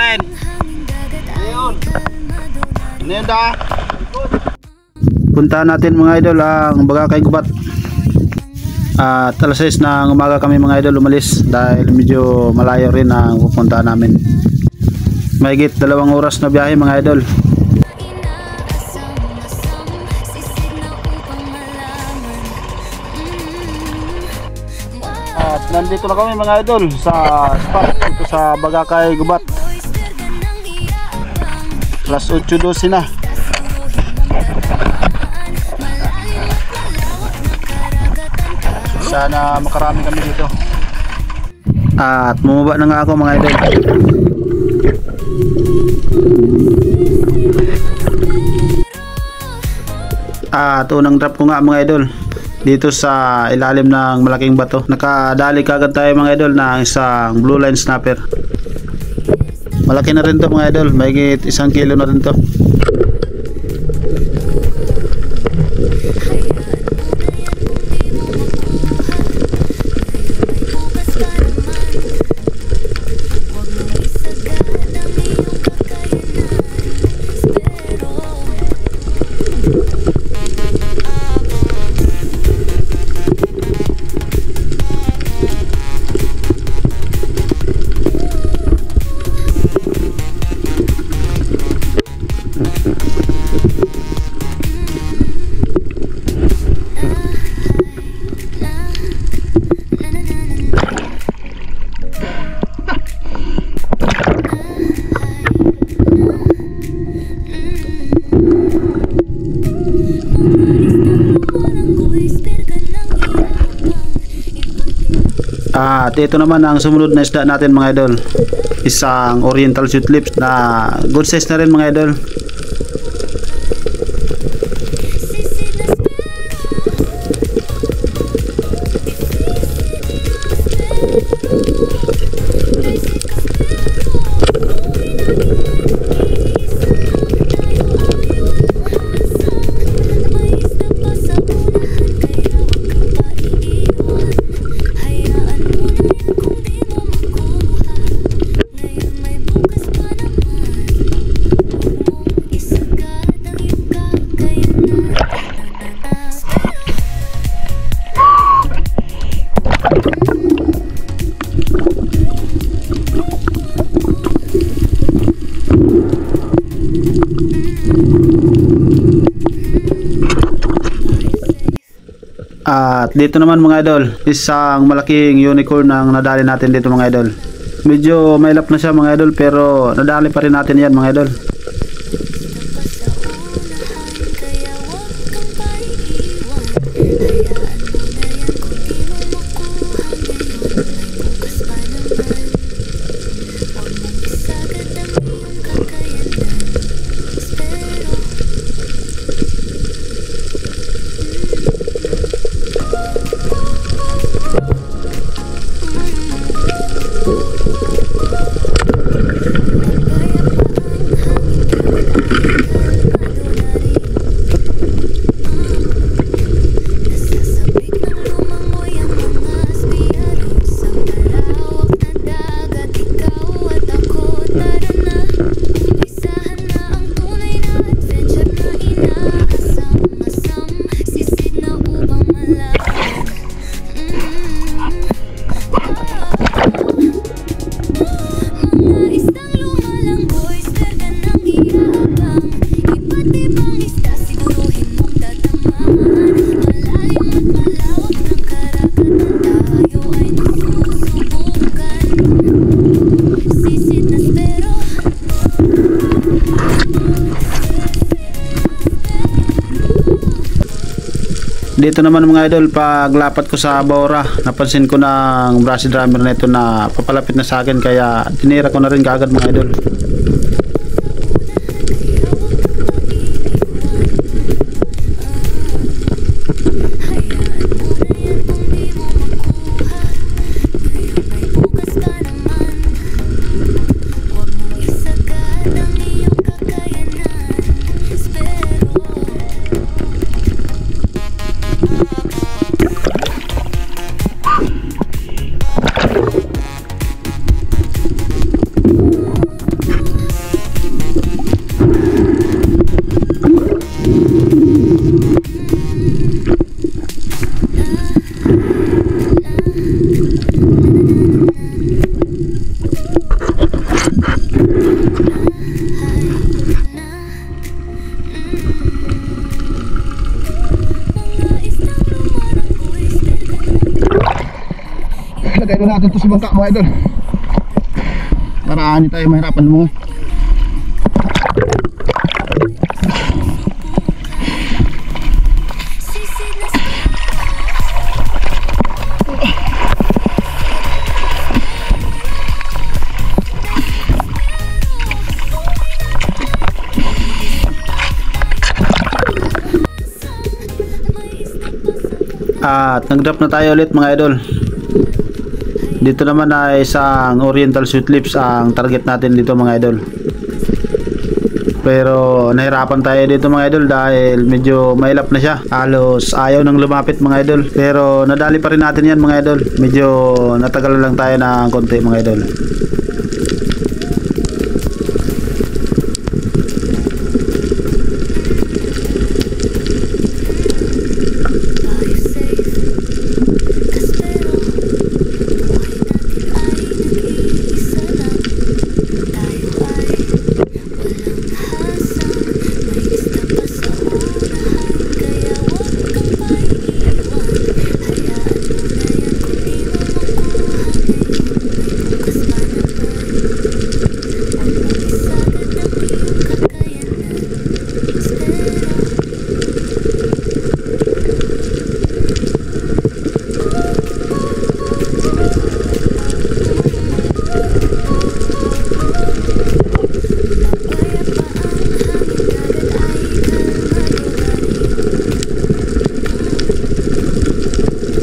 rin. Ayun. Ano yun da? Punta natin mga idol ang Bagakay Gubat. At alas 6 ng umaga kami mga idol umalis dahil medyo malayo rin ang pupunta namin. Mahigit 2 oras na biyahe mga idol. At nandito na kami mga idol sa spot dito sa Bagakay Gubat. Alas 8:12 na. Sana makarami kami dito. At bumaba na nga ako mga idol. At unang drop ko nga mga idol dito sa ilalim ng malaking bato. Nakadali kagad tayo mga idol ng isang blue line snapper. Malaki na rin to mga idol, mahigit 1 kilo na rin to. At ito naman ang sumunod na isda natin mga idol, isang oriental sweet lips na good size na rin mga idol. At dito naman mga idol, isang malaking unicorn ang nadali natin dito mga idol. Medyo mailap na siya mga idol pero nadali pa rin natin yan mga idol. Dito naman mga idol, paglapat ko sa Bora, napansin ko ng brassy drummer na ito na papalapit na sa akin, kaya tinira ko na rin kaagad mga idol. Lagay na natin ito sa bangka mga idol. Para hindi tayo mahirapan mo. At nag-drop na tayo ulit mga idol. Dito naman ay isang Oriental Sweet Lips ang target natin dito mga idol. Pero nahirapan tayo dito mga idol dahil medyo mailap na siya. Halos ayaw nang lumapit mga idol. Pero nadali pa rin natin yan mga idol. Medyo natagal lang tayo ng konti mga idol.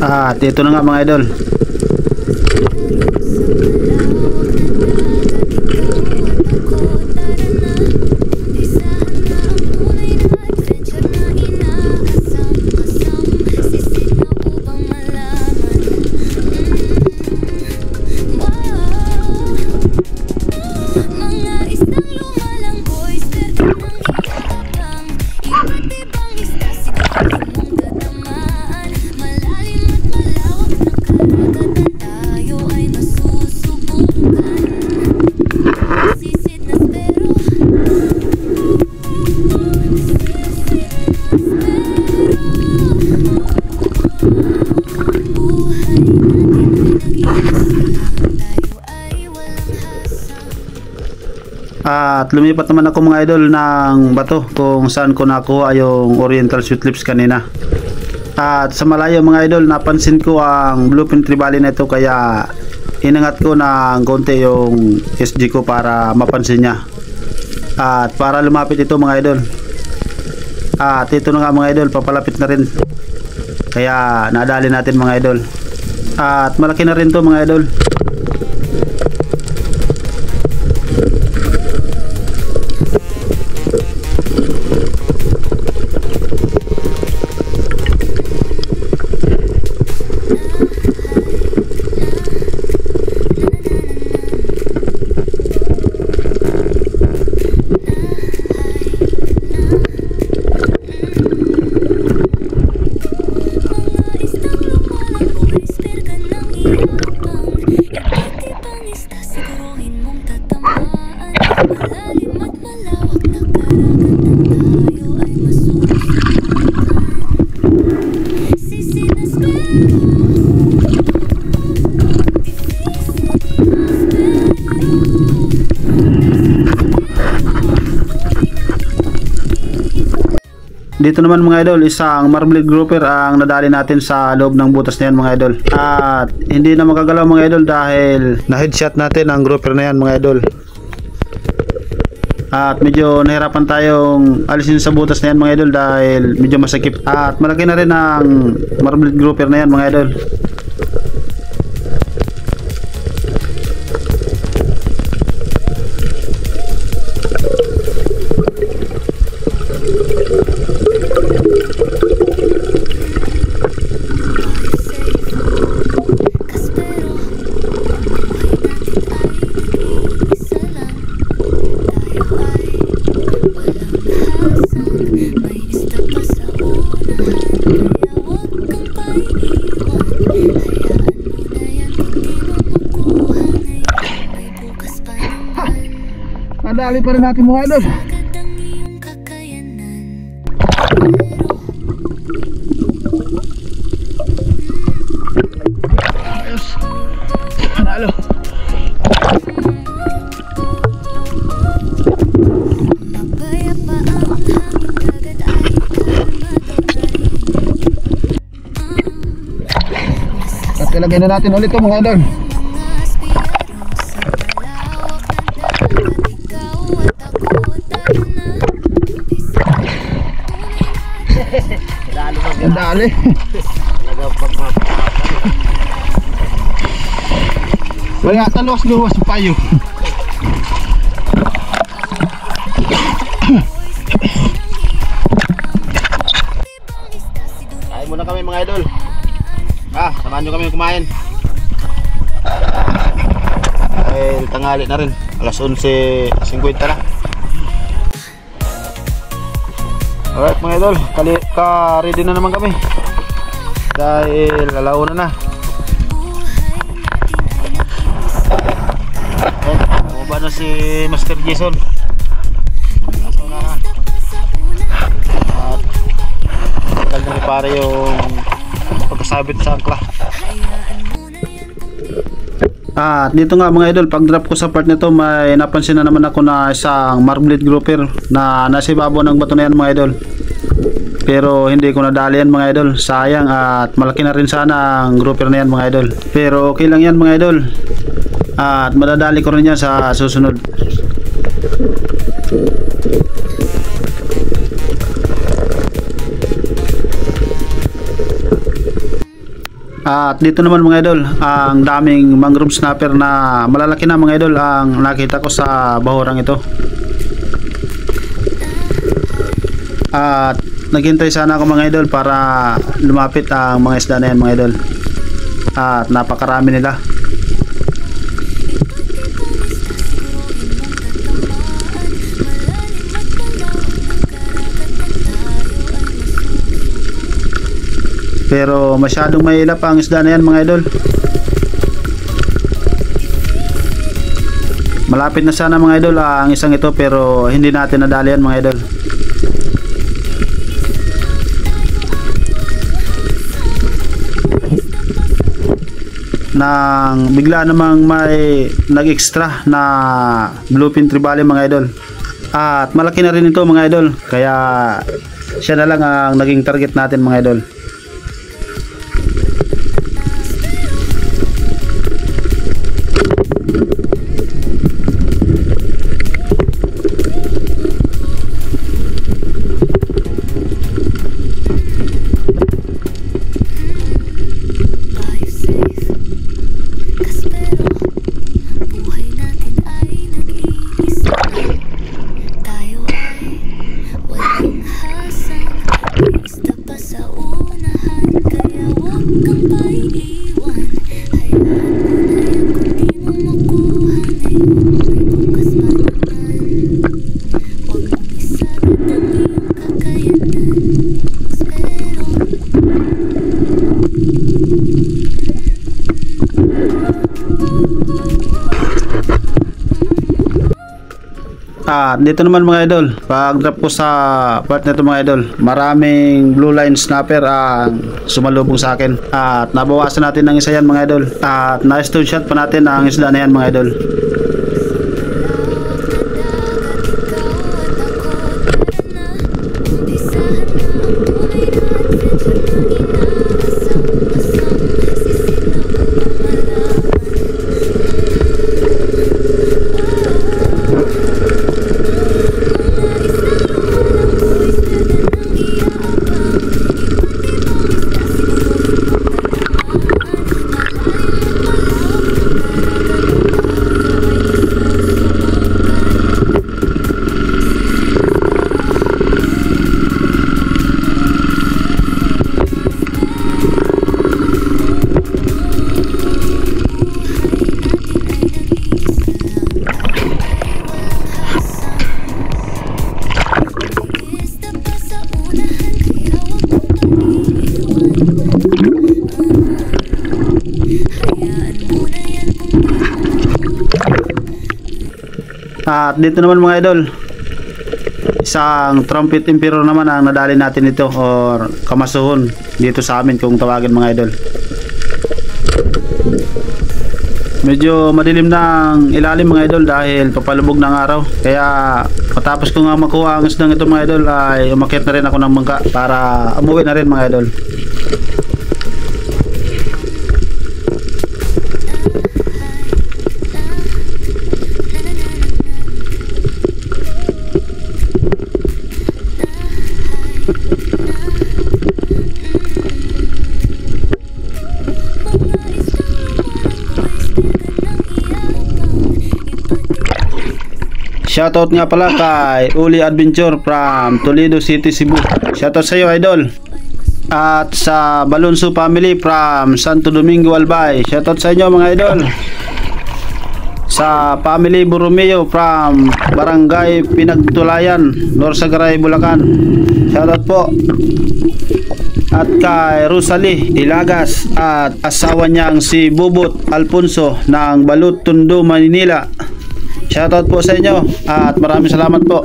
At ito na nga mga idol. At lumipat naman ako mga idol ng bato kung saan ko nakuha yung Oriental Sweet Lips kanina. At sa malayo mga idol, napansin ko ang bluefin trevally na ito, kaya inangat ko ng konti yung SG ko para mapansin niya. At para lumapit ito mga idol. At ito na nga mga idol, papalapit na rin. Kaya nadali natin mga idol. At malaki na rin to mga idol. Dito naman mga idol, isang marblet grouper ang nadali natin sa loob ng butas na yan mga idol. At hindi na magagalaw mga idol dahil na-headshot natin ang grouper na yan mga idol. At medyo nahirapan tayong alisin sa butas na yan mga idol dahil medyo masakit. At malaki na rin ang marblet grouper na yan mga idol. Nadali pa rin natin mga idol. Ayos. ilagay na natin ulit ito mga idol. Ang dali. Wala talos luwas payo. Kain muna kami mga idol. Samahan nyo kami kumain. Dahil tanghali na rin. Alas 11:50 na. Alright mga idol, ka-ready na naman kami. Dahil alauna na. Bumaba na si Master Jason. Nasa una na. At tagal na para yung pagkasabit sa angkla. At dito nga mga idol, pag drop ko sa part nito, may napansin na naman ako na isang marblet grouper na nasa ibabaw ng bato na yan mga idol. Pero hindi ko nadali yan mga idol, sayang, at malaki na rin sana ang grouper na yan mga idol. Pero okay lang yan mga idol, at madadali ko rin yan sa susunod. At dito naman mga idol, ang daming mangrove snapper na malalaki na mga idol ang nakita ko sa bahurang ito. At naghintay sana ako mga idol para lumapit ang mga isda na yan mga idol. At napakarami nila. Pero masyadong mahilap ang isda na yan mga idol. Malapit na sana mga idol ang isang ito, pero hindi natin nadali yan mga idol. Nang bigla namang may nag-extra na bluefin trevally mga idol. At malaki na rin ito mga idol, kaya siya na lang ang naging target natin mga idol. Dito naman mga idol, pag drop ko sa part nito mga idol, maraming blue line snapper ang sumalubong sa akin. At nabawasan natin ng isa yan mga idol. At na-stone shot pa natin ang isda na yan mga idol. At dito naman mga idol, isang trumpet emperor naman ang nadali natin ito, or kamasuhon dito sa amin kung tawagin mga idol. Medyo madilim ng ilalim mga idol dahil papalubog ng araw, kaya matapos ko nga makuha ang isdang ito mga idol ay umakyat na rin ako ng bangka para umuwi na rin mga idol. Shoutout nga pala kay Uli Adventure from Toledo City, Cebu. Shoutout sa iyo, idol. At sa Balonso family from Santo Domingo, Albay. Shoutout sa inyo mga idol. Sa family Borromeo from Barangay Pinagtulayan, Norsagaray, Bulacan. Shoutout po. At kay Rosalie Ilagas at asawa niyang si Bubot Alfonso ng Balut, Tondo, Manila. Shoutout po sa inyo at maraming salamat po.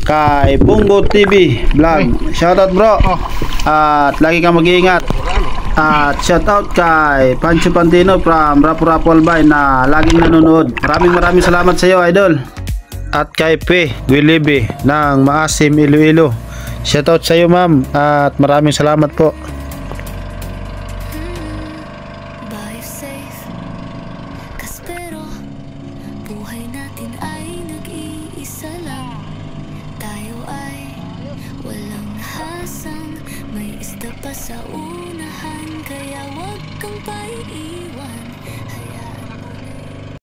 Kay Bungo TV Vlog. Shoutout bro. At lagi kang mag-iingat. At shoutout kay Pancho Pantino from Rapu-Rapu, Albay na laging nanonood. Maraming salamat sa iyo, idol. At kay P. Guilibi ng Maasim, Iloilo. Shoutout sa iyo, ma'am, at maraming salamat po. Buy safe, kaspero, buhay natin ay nag-iisa lang. Tayo ay walang hasang, may isda pa sa unahan, kaya wag kang paiiwan.